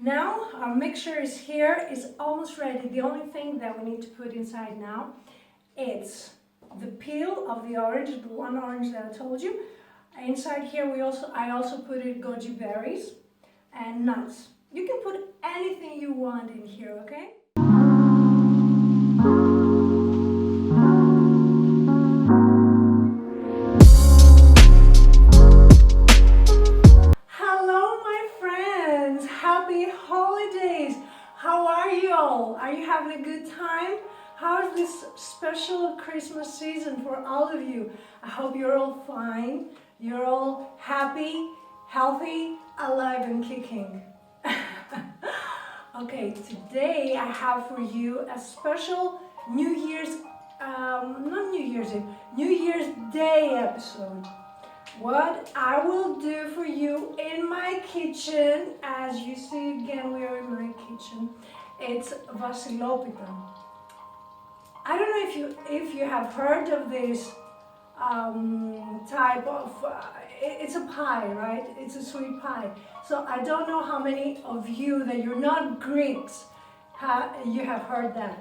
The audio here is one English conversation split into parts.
Now our mixture is here, is almost ready. The only thing that we need to put inside now, it's the peel of the orange, the one orange that I told you. Inside here I also put in goji berries and nuts. You can put anything you want in here, okay? Are you having a good time? How's this special Christmas season for all of you? I hope you're all fine. You're all happy, healthy, alive and kicking. Okay, today I have for you a special New Year's Day episode. What I will do for you in my kitchen, as you see again, we are in my kitchen. It's Vasilopita. I don't know if you have heard of this type of, it's a pie, right? It's a sweet pie. So I don't know how many of you that you're not Greeks, you have heard that.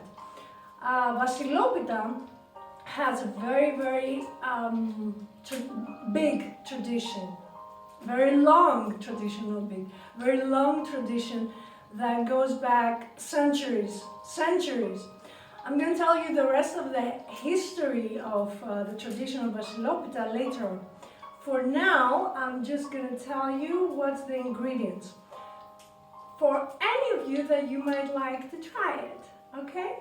Vasilopita has a very, very big tradition. Very long tradition, not big. Very long tradition that goes back centuries. I'm going to tell you the rest of the history of the tradition of Vasilopita later on. For now, I'm just going to tell you what's the ingredients. For any of you that you might like to try it, okay?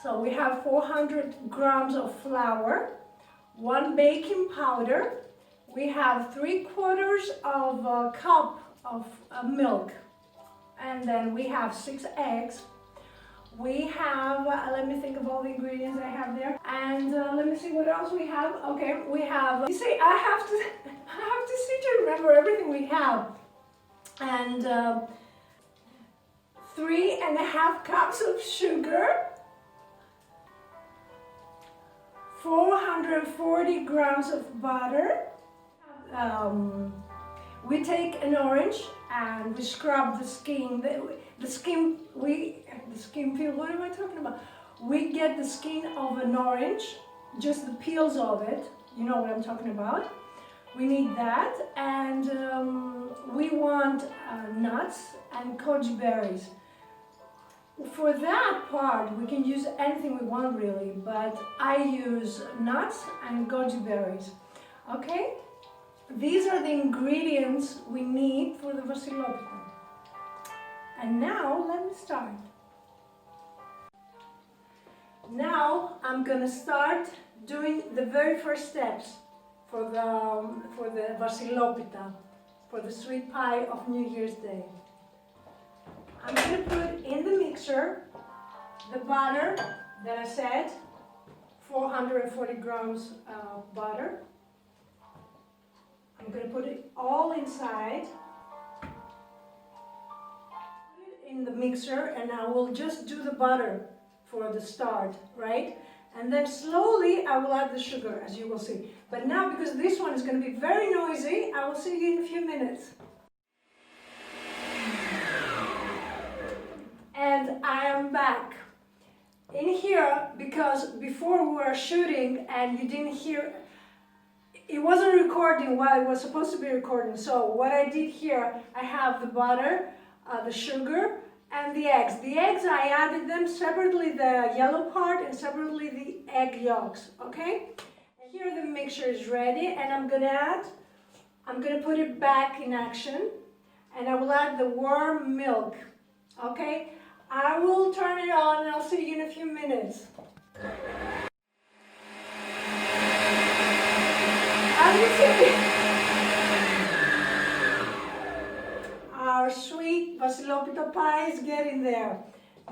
So we have 400 grams of flour, 1 baking powder, we have 3/4 of a cup of milk, and then we have 6 eggs. We have, let me think of all the ingredients I have there, and let me see what else we have. Okay, we have, you see, I have to see to remember everything we have. And 3.5 cups of sugar, 440 grams of butter. We take an orange and we scrub the skin. The skin peel, what am I talking about? We get the skin of an orange, just the peels of it. You know what I'm talking about. We need that, and we want nuts and goji berries. For that part, we can use anything we want really, but I use nuts and goji berries. Okay? These are the ingredients we need for the Vasilopita. And now, let me start. Now, I'm gonna start doing the very first steps for the Vasilopita, for the sweet pie of New Year's Day. I'm going to put in the mixer the butter that I said, 440 grams of butter. I'm going to put it all inside, put it in the mixer, and I will just do the butter for the start, right? And then slowly I will add the sugar, as you will see. But now, because this one is going to be very noisy, I will see you in a few minutes. And I am back in here because before we were shooting and you didn't hear, it wasn't recording while it was supposed to be recording. So what I did here, I have the butter, the sugar, and the eggs. The eggs, I added them separately, the yellow part, and separately the egg yolks, okay? And here the mixture is ready, and I'm gonna put it back in action, and I will add the warm milk, okay? I will turn it on and I'll see you in a few minutes. As you see, our sweet Vasilopita pie is getting there.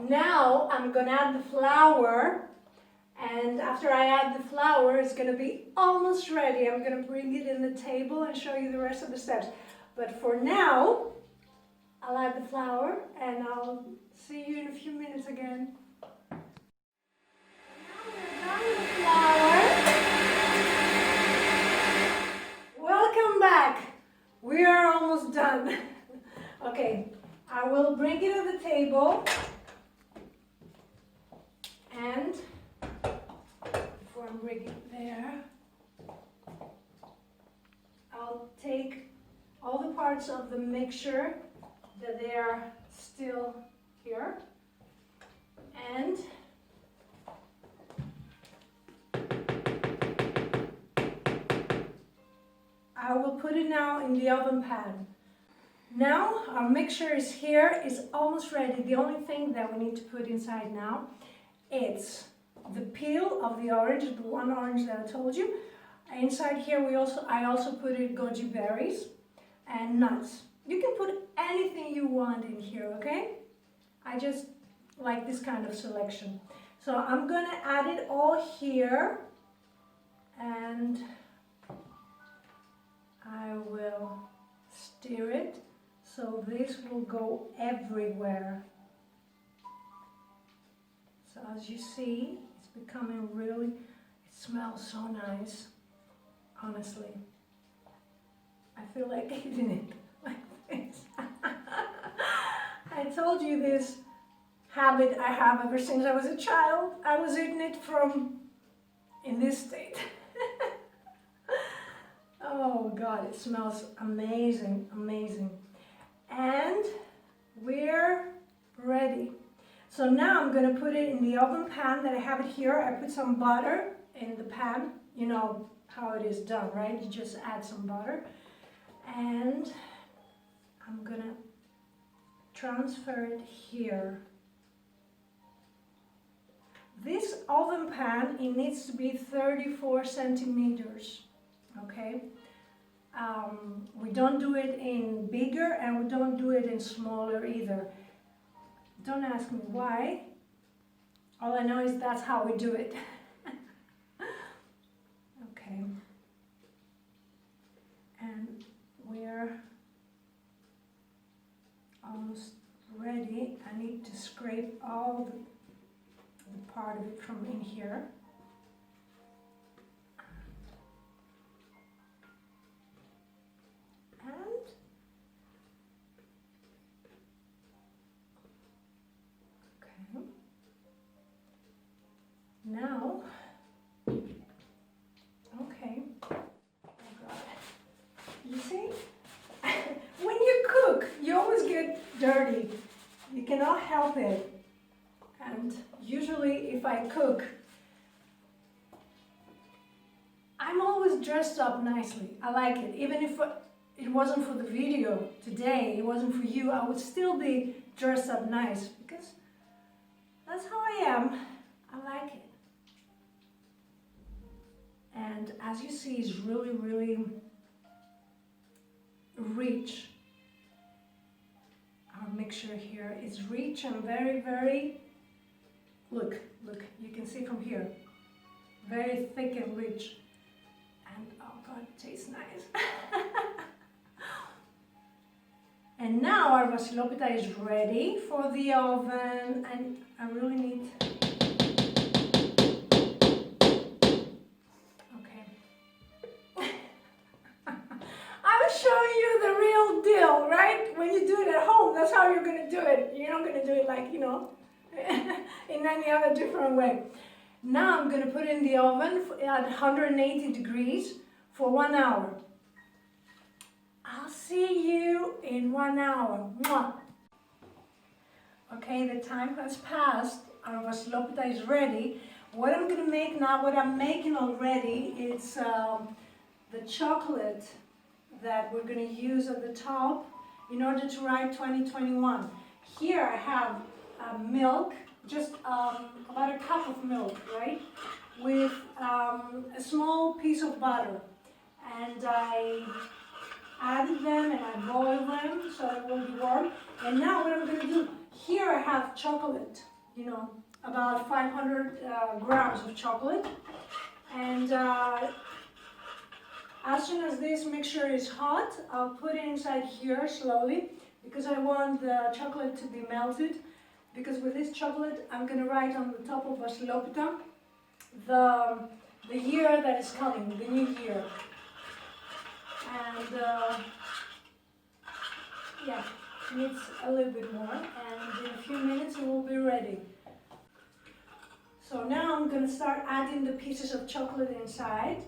Now I'm going to add the flour, and after I add the flour, it's going to be almost ready. I'm going to bring it in the table and show you the rest of the steps. But for now, I'll add the flour and I'll see you in a few minutes again. Now we're done with the flour. Welcome back. We are almost done. Okay, I will bring it on the table, and before I bring it there, I'll take all the parts of the mixture that they are still here, and I will put it now in the oven pan. Now our mixture is here, it's almost ready. The only thing that we need to put inside now, it's the peel of the orange, the one orange that I told you. Inside here I also put in goji berries and nuts. You can put anything you want in here, okay? I just like this kind of selection. So I'm gonna add it all here, and I will stir it so this will go everywhere. So as you see, it's becoming really, it smells so nice, honestly. I feel like eating it like this. I told you this habit I have ever since I was a child. I was eating it from in this state. Oh God, it smells amazing, amazing. And we're ready. So now I'm going to put it in the oven pan that I have it here. I put some butter in the pan. You know how it is done, right? You just add some butter. And I'm going to transfer it here. This oven pan, it needs to be 34 centimeters, okay? We don't do it in bigger and we don't do it in smaller either. Don't ask me why. All I know is that's how we do it. Okay. And we're almost ready. I need to scrape all the part of it from in here. And okay. Now, okay. Oh God. You see? When you cook, you always get dirty. You cannot help it. And usually if I cook, I'm always dressed up nicely. I like it. Even if it wasn't for the video today, it wasn't for you, I would still be dressed up nice because that's how I am. I like it. And as you see, it's really, really rich. Our mixture here is rich and very, very, look, you can see from here, very thick and rich. And oh God, it tastes nice. And now our vasilopita is ready for the oven, and I really need, okay. I was showing you the real deal, right? When you do it at home, that's how you're gonna do it. You're not gonna do it like, you know, in any other different way. Now I'm gonna put it in the oven at 180 degrees for 1 hour. I'll see you in 1 hour. Mwah. Okay, the time has passed. Our vasilopita is ready. What I'm gonna make now, what I'm making already, is the chocolate that we're gonna use at the top in order to write 2021. Here I have milk, just about a cup of milk, right? With a small piece of butter. And I added them and I boiled them so it will be warm. And now what I'm going to do, here I have chocolate, you know, about 500 grams of chocolate. And as soon as this mixture is hot, I'll put it inside here slowly because I want the chocolate to be melted. Because with this chocolate, I'm going to write on the top of vasilopita the year that is coming, the new year. And yeah, needs a little bit more, and in a few minutes it will be ready. So now I'm going to start adding the pieces of chocolate inside,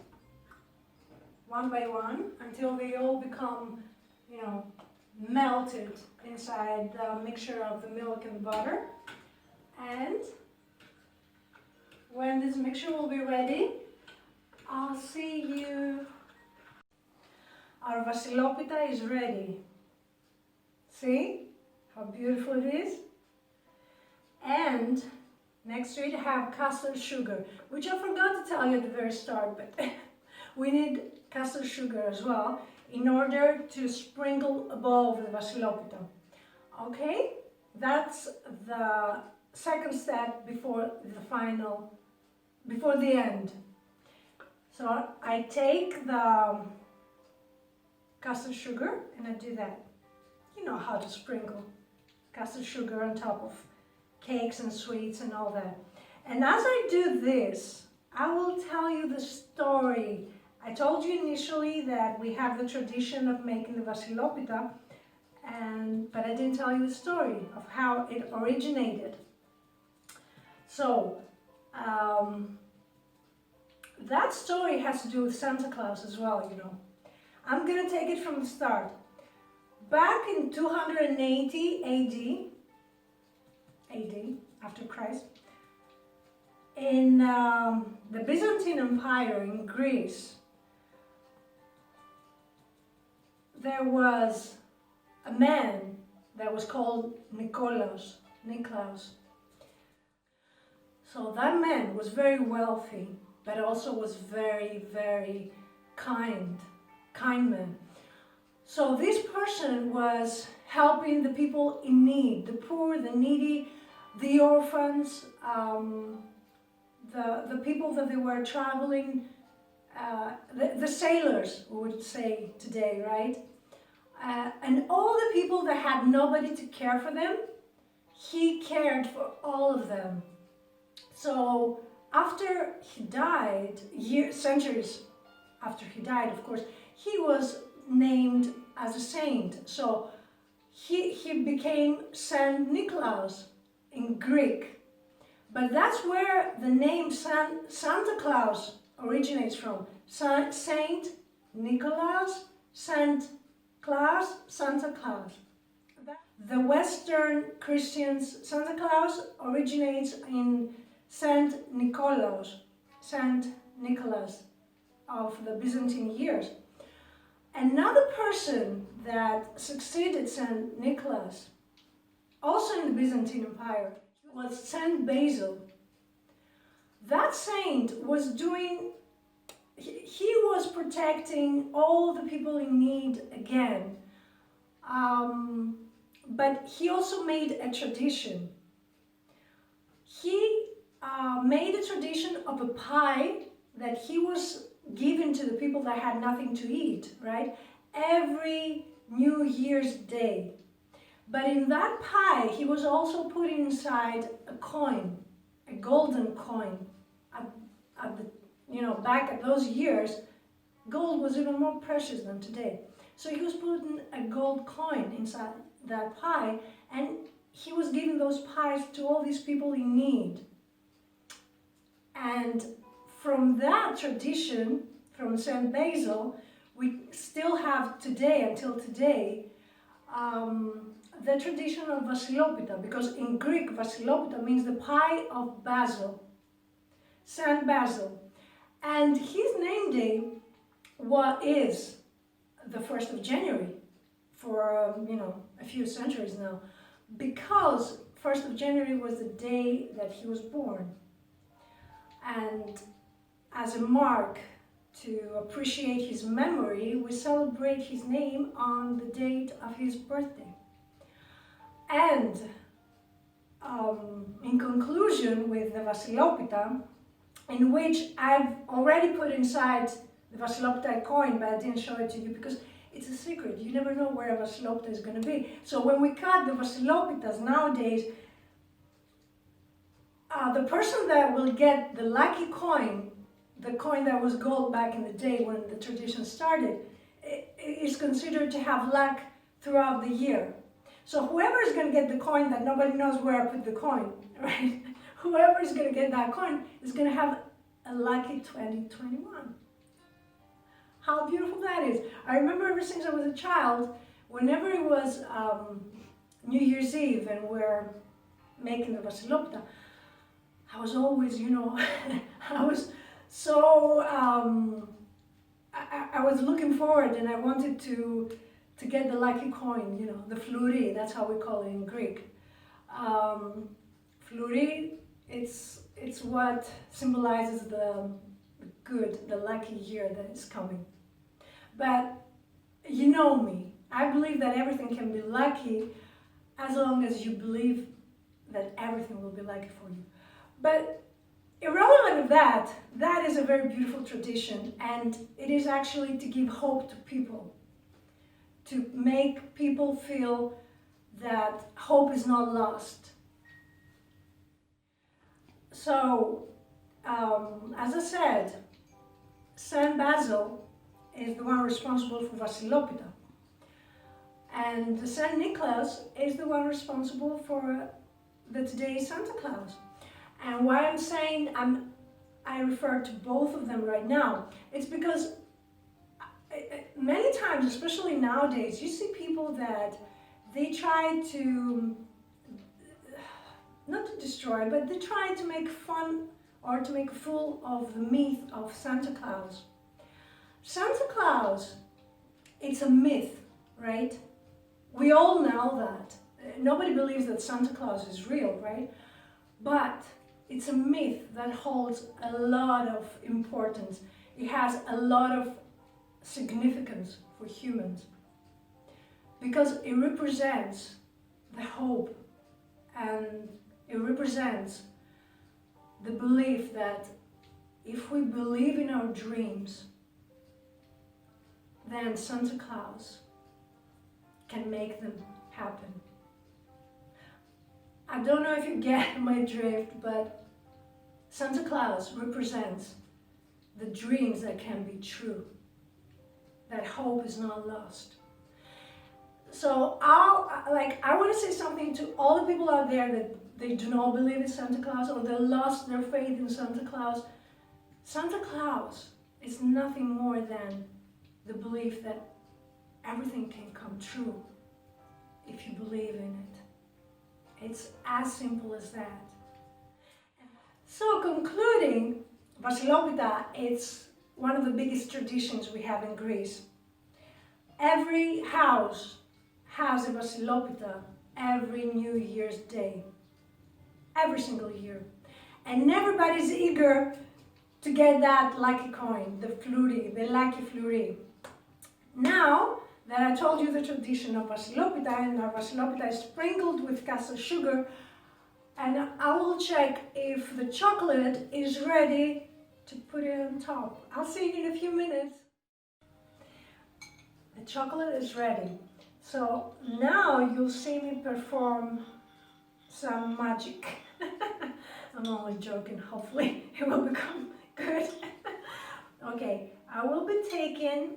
one by one, until they all become, melted inside the mixture of the milk and butter. And when this mixture will be ready, I'll see you. Our Vasilopita is ready. See how beautiful it is? And next to it I have custard sugar, which I forgot to tell you at the very start, but we need custard sugar as well in order to sprinkle above the Vasilopita. Okay? That's the second step before the end. So I take the custard sugar and I do that. You know how to sprinkle custard sugar on top of cakes and sweets and all that. And as I do this, I will tell you the story. I told you initially that we have the tradition of making the Vasilopita, but I didn't tell you the story of how it originated. So, that story has to do with Santa Claus as well, I'm going to take it from the start. Back in 280 AD, after Christ, in the Byzantine Empire in Greece, there was a man that was called Niklaus. So that man was very wealthy, but also was very, very kind man. So this person was helping the people in need, the poor, the needy, the orphans, the people that they were traveling, the sailors, we would say today, right? And all the people that had nobody to care for them, he cared for all of them. So after he died, centuries after he died, of course, he was named as a saint. So he became Saint Nicholas in Greek. But that's where the name Santa Claus originates from. Saint Nicholas, Saint Claus, Santa Claus. The Western Christians, Santa Claus originates in Saint Nicholas of the Byzantine years. Another person that succeeded Saint Nicholas, also in the Byzantine Empire, was Saint Basil. That saint was he was protecting all the people in need again. But he also made a tradition. He made a tradition of a pie that he was giving to the people that had nothing to eat, right? Every New Year's Day. But in that pie, he was also putting inside a coin, a golden coin. Back at those years, gold was even more precious than today. So he was putting a gold coin inside that pie, and he was giving those pies to all these people in need. And from that tradition, from Saint Basil, we still have today, until today, the tradition of Vasilopita, because in Greek, Vasilopita means the pie of Basil, Saint Basil. And his name day is the 1st of January for, a few centuries now, because 1st of January was the day that he was born. And as a mark to appreciate his memory, we celebrate his name on the date of his birthday. And in conclusion with the Vasilopita, in which I've already put inside the Vasilopita coin, but I didn't show it to you because it's a secret. You never know where a Vasilopita is going to be. So when we cut the Vasilopitas nowadays, the person that will get the lucky coin, the coin that was gold back in the day when the tradition started, is considered to have luck throughout the year. So whoever is going to get the coin that nobody knows where I put the coin, right? Whoever is going to get that coin is going to have a lucky 2021. How beautiful that is. I remember ever since I was a child, whenever it was New Year's Eve and we're making the Vasilopita, I was always, you know, I was so, I was looking forward and I wanted to get the lucky coin, you know, the flouri, that's how we call it in Greek. Flouri, it's what symbolizes the good, the lucky year that is coming. But you know me, I believe that everything can be lucky as long as you believe that everything will be lucky for you. But irrelevant of that, that is a very beautiful tradition, and it is actually to give hope to people, to make people feel that hope is not lost. So, as I said, Saint Basil is the one responsible for Vasilopita, and Saint Nicholas is the one responsible for the today's Santa Claus. And why I'm saying I refer to both of them right now, it's because many times, especially nowadays, you see people that they try to, not to destroy, but they try to make fun or to make a fool of the myth of Santa Claus. Santa Claus, it's a myth, right? We all know that. Nobody believes that Santa Claus is real, right? But it's a myth that holds a lot of importance. It has a lot of significance for humans because it represents the hope and it represents the belief that if we believe in our dreams, then Santa Claus can make them happen. I don't know if you get my drift, but Santa Claus represents the dreams that can be true, that hope is not lost. So I want to say something to all the people out there that they do not believe in Santa Claus or they lost their faith in Santa Claus. Santa Claus is nothing more than the belief that everything can come true if you believe in it. It's as simple as that. So concluding, Vasilopita, it's one of the biggest traditions we have in Greece. Every house has a Vasilopita every New Year's Day, every single year. And everybody's eager to get that lucky coin, the flouri, the lucky flouri. Now that I told you the tradition of Vasilopita, and our Vasilopita is sprinkled with castle sugar, and I will check if the chocolate is ready to put it on top. I'll see you in a few minutes. The chocolate is ready. So now you'll see me perform some magic. I'm only joking, hopefully it will become good. Okay, I will be taking,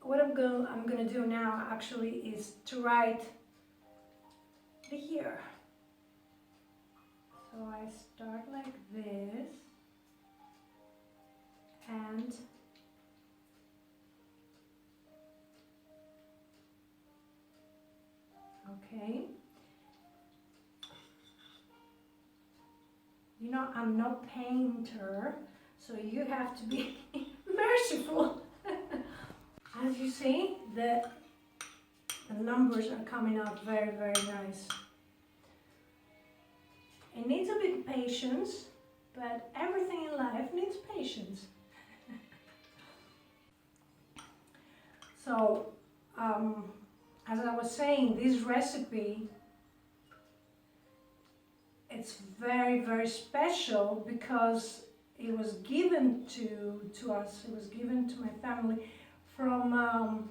what I'm gonna do now actually is to write the year. So I start like this, and okay. You know, I'm no painter, so you have to be merciful. As you see, the numbers are coming out very, very nice. It needs a bit of patience, but everything in life needs patience. So, as I was saying, this recipe, it's very, very special because it was given to us, it was given to my family from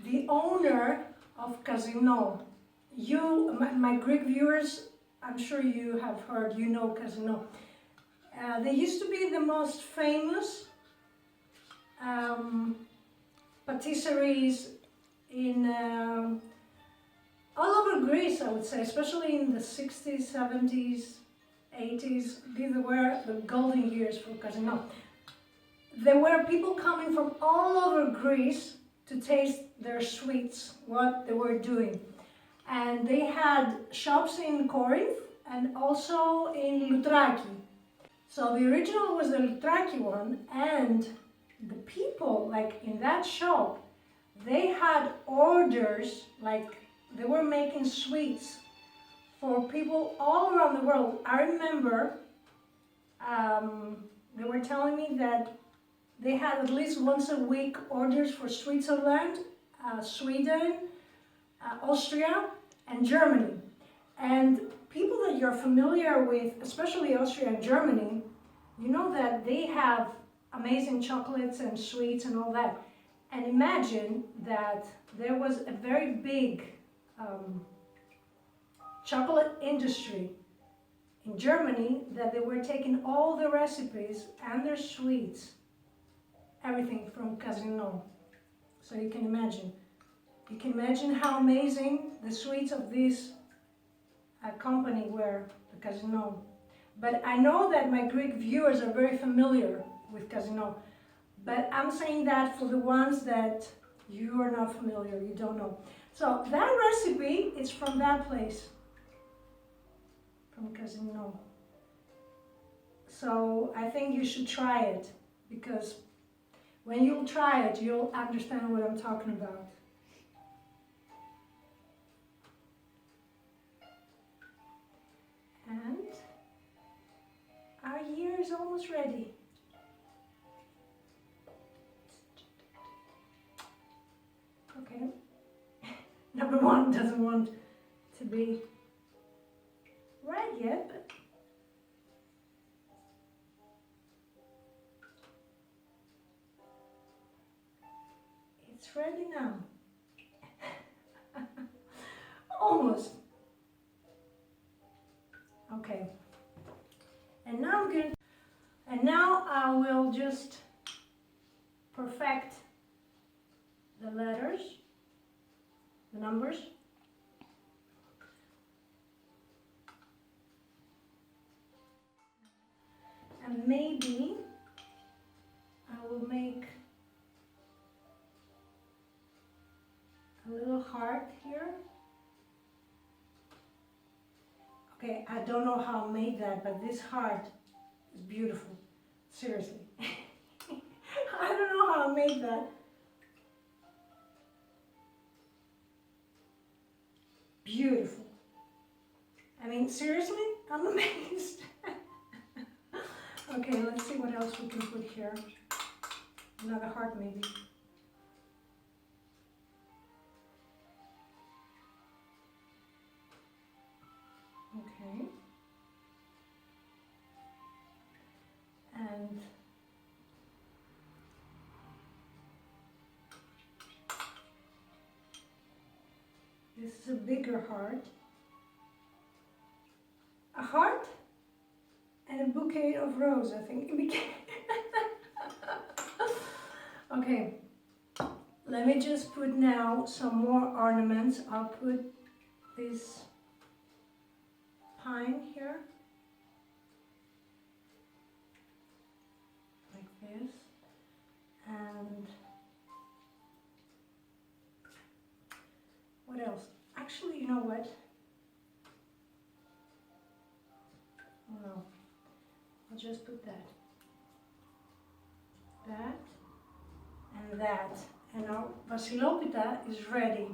the owner of Casino. My Greek viewers, I'm sure you have heard, you know Casino. They used to be the most famous patisseries in all over Greece, I would say, especially in the 60s, 70s, 80s. These were the golden years for Casino. There were people coming from all over Greece to taste their sweets, what they were doing. And they had shops in Corinth and also in Loutraki. So the original was the Loutraki one, and the people, like in that shop, they had orders, like they were making sweets for people all around the world. I remember they were telling me that they had at least once a week orders for Switzerland, Sweden, Austria, and Germany. And people that you're familiar with, especially Austria and Germany, you know that they have amazing chocolates and sweets and all that. And imagine that there was a very big chocolate industry in Germany, that they were taking all the recipes and their sweets, everything from Casino. So you can imagine. You can imagine how amazing the sweets of this company were, the Casino. But I know that my Greek viewers are very familiar with Casino. But I'm saying that for the ones that you are not familiar, you don't know. So that recipe is from that place, from Casino. So I think you should try it, because when you'll try it, you'll understand what I'm talking about. And our year is almost ready. Okay. Number one doesn't want to be red yet, but it's ready now. Almost. Okay. And now I will just perfect the letters, the numbers. And maybe I will make a little heart here. Okay, I don't know how I made that, but this heart is beautiful. Seriously. I don't know how I made that. Beautiful. I mean, seriously, I'm amazed. Okay, let's see what else we can put here. Another heart, maybe. Okay. And this is a bigger heart. A heart and a bouquet of roses, I think. Okay, let me just put now some more ornaments. I'll put this pine here, like this, and what else? Actually, you know what? Oh no, I'll just put that, and that, and our Vasilopita is ready.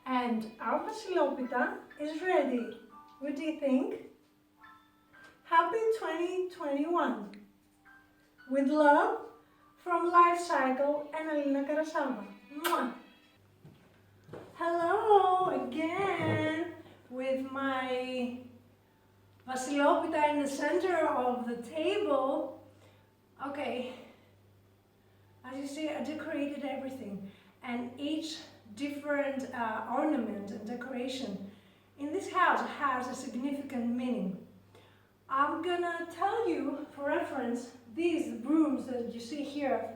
And our Vasilopita is ready. What do you think? Happy 2021. With love from Life Cycle and Alina Karasava. Mwah. Hello again with my Vasilopita in the center of the table. Okay, as you see, I decorated everything, and each different ornament and decoration in this house has a significant meaning. I'm gonna tell you, for reference, these brooms that you see here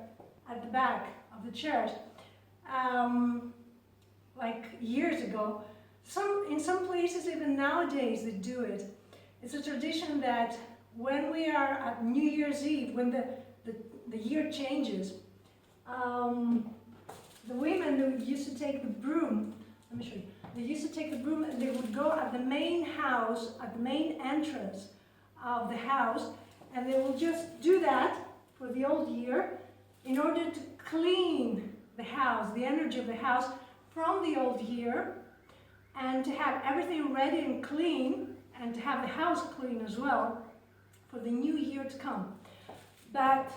at the back of the chairs. like years ago. In some places, even nowadays, they do it. It's a tradition that when we are at New Year's Eve, when the year changes, the women who used to take the broom, let me show you, they used to take the broom and they would go at the main house, at the main entrance of the house, and they will just do that for the old year in order to clean the house, the energy of the house from the old year, and to have everything ready and clean, and to have the house clean as well for the new year to come. But,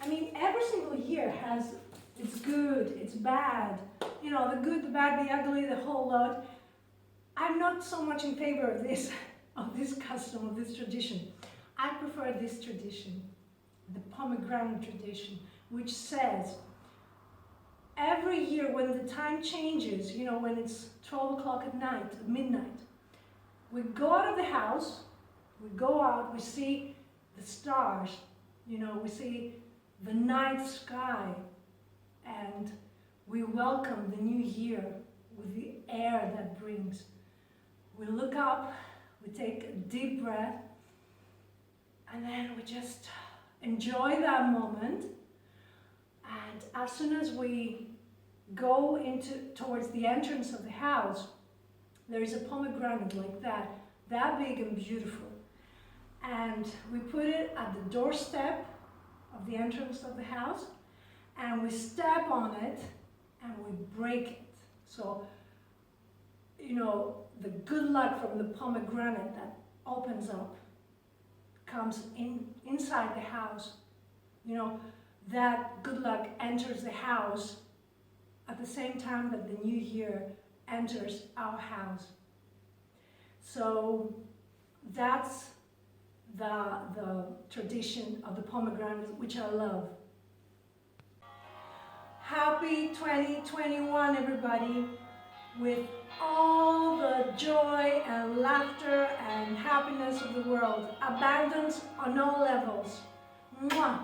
I mean, every single year has its good, its bad, you know, the good, the bad, the ugly, the whole lot. I'm not so much in favor of this custom, of this tradition. I prefer this tradition, the pomegranate tradition, which says every year when the time changes, you know, when it's 12 o'clock at night, midnight, we go out of the house, we go out, we see the stars, you know, we see the night sky, and we welcome the new year with the air that brings. We look up, we take a deep breath, and then we just enjoy that moment. And as soon as we go towards the entrance of the house, there is a pomegranate like that big and beautiful. And we put it at the doorstep of the entrance of the house, and we step on it and we break it. So, you know, the good luck from the pomegranate that opens up comes inside the house. You know, that good luck enters the house at the same time that the new year enters our house. So that's the tradition of the pomegranate, which I love. Happy 2021, everybody, with all the joy and laughter and happiness of the world. Abundance on all levels. Mwah!